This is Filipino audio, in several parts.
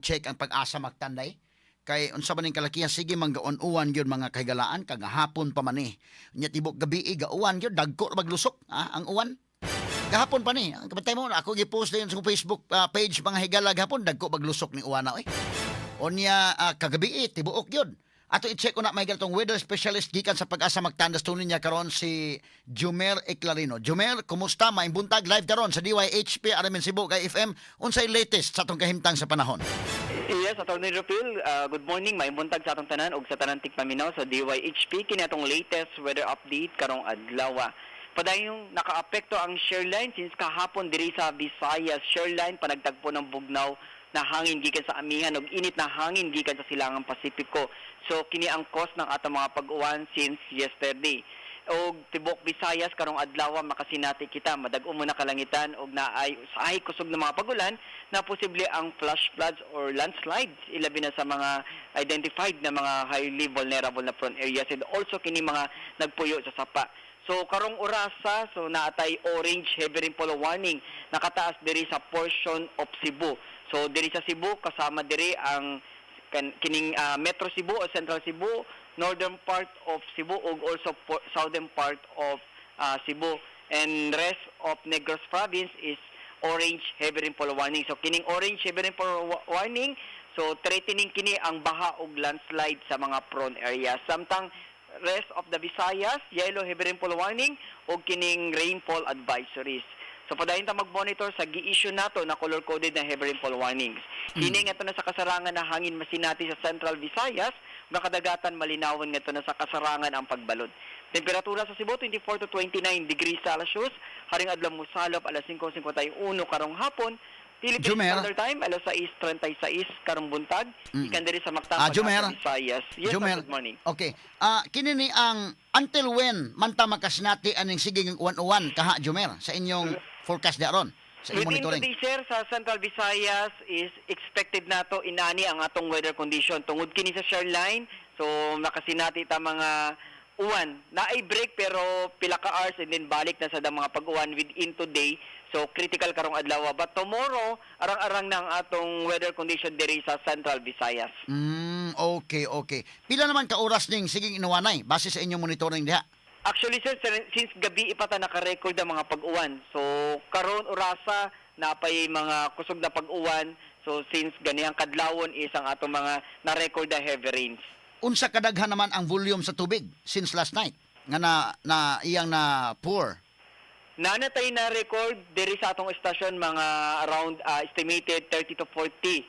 i-check ang pag-asa magtanday. Kay unsa man ning kalakihan sige manggaon-uwan gyud mga kahigalaan kagahapon pa man Nya tibok gabi gauwan gyud dagko ra maglusok ang uwan. Gahapon pa ni. Kabantay mo ako gi-post din sa Facebook page mga higala gahapon dagko maglusok ni uwana oy. Onya kagabi tibuok gyud. Ato i-check ko na may ganitong weather specialist gikan sa pag-asa magtandas tunin niya karon si Jumer Eclarino. Jumer, kumusta? May buntag live karon sa DYHP Aramin Cebu kay FM. Unsay latest sa atong kahimtang sa panahon? Yes, Atty. Rapil, good morning. May buntag sa atong tanan ug sa tanan tigpaminaw sa DYHP kini atong latest weather update karong adlaw. Padayong nakaapekto ang shoreline since kahapon diri sa Visayas shoreline panagtagpo ng bugnaw na hangin gikan sa amihan ug init na hangin gikan sa silangang Pasipiko. So kini ang cause ng atong mga pag-uwan since yesterday. Og tibok Visayas karong adlaw makasinati kita madag-o mo na kalangitan og naay usahay kusog ng mga pagulan na posible ang flash floods or landslides ilabi na sa mga identified na mga highly vulnerable na prone areas and also kini mga nagpuyo sa sapa. So karong orasa so naatay orange heavy rainfall warning nakataas diri sa portion of Cebu. So diri sa Cebu kasama diri ang kining Metro Cebu o Central Cebu, northern part of Cebu ug also southern part of Cebu, and rest of Negros province is orange heavy rainfall warning. So kining orange heavy rainfall warning so threatening kini ang baha ug landslide sa mga prone areas. Samtang rest of the Visayas yellow heavy rainfall warning ug kining rainfall advisories. So padayon ta mag-monitor sa gi-issue nato na color-coded na heavy rainfall warnings. Kini nga na sa kasarangan na hangin masinati sa Central Visayas, nakadagatan malinawon nga na sa kasarangan ang pagbalod. Temperatura sa Cebu 24 to 29 degrees Celsius, haring adlaw mosalop alas 5:51 karong hapon. Philippine Standard Time alas 6:36 karong buntag. Ikan diri sa Mactan, Visayas. Yes, good morning. Okay. Kini ni ang until when man ta makasinati aning siging uwan-uwan kaha Jumer sa inyong forecast daron sa inyong Within monitoring? today, sir, sa Central Visayas is expected nato inani ang atong weather condition tungod kini sa shoreline. So makasinati ta mga uwan. Naay break pero pila ka hours and then balik na sa mga pag-uwan within today. So critical karong adlaw. But tomorrow, arang-arang na ang atong weather condition diri sa Central Visayas. Okay. Pila naman ka oras ning siging inuwanay base sa inyong monitoring diha? Actually, sir, since gabi ipata naka-record ang mga pag-uwan. So karon orasa napay mga kusog na pag-uwan. So since ganihang kadlawon is ang atong mga na-record na heavy rains. Unsa kadaghan naman ang volume sa tubig since last night nga na iyang na pour? Nanatay na record diri sa atong estasyon mga around estimated 30 to 40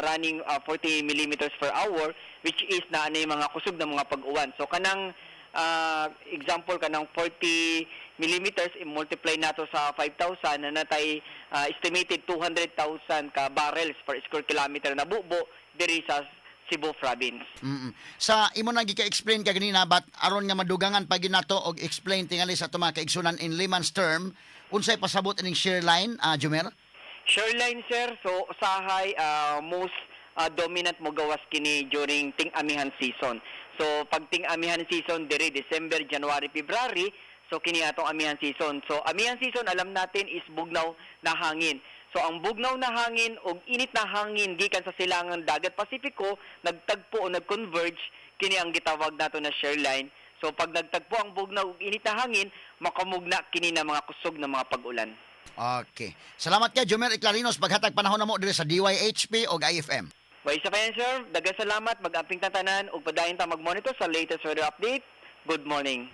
running 40 millimeters per hour, which is na mga kusog na mga pag-uwan. So kanang example kanang 40 millimeters i-multiply nato sa 5,000 nanatay estimated 200,000 ka barrels per square kilometer na bubo diri sa Cebu province. Sa imo nang gika-explain ka ganina but aron nga madugangan pa ginato og explain tingali sa mga kaigsunan in layman's term, unsay pasabot ining shoreline, Jumer? Shoreline, sir, so usahay most dominant mo gawas kini during ting-amihan season. So pag ting-amihan season diri December, January, February, so kini atong amihan season. So amihan season alam natin is bugnaw na hangin. So ang bugnaw na hangin o init na hangin gikan sa silangang dagat Pasipiko nagtagpo o nag-converge kini ang gitawag nato na shoreline. So pag nagtagpo ang bugnaw ug init na hangin makamugna kini na mga kusog na mga pag-ulan. Okay. Salamat kay Jumer Eclarinos paghatag panahon namo diri sa DYHP ug IFM. Way sa pa yan, sir. Daghang salamat, mag-amping tatanan ug padayon ta mag-monitor sa latest weather update. Good morning.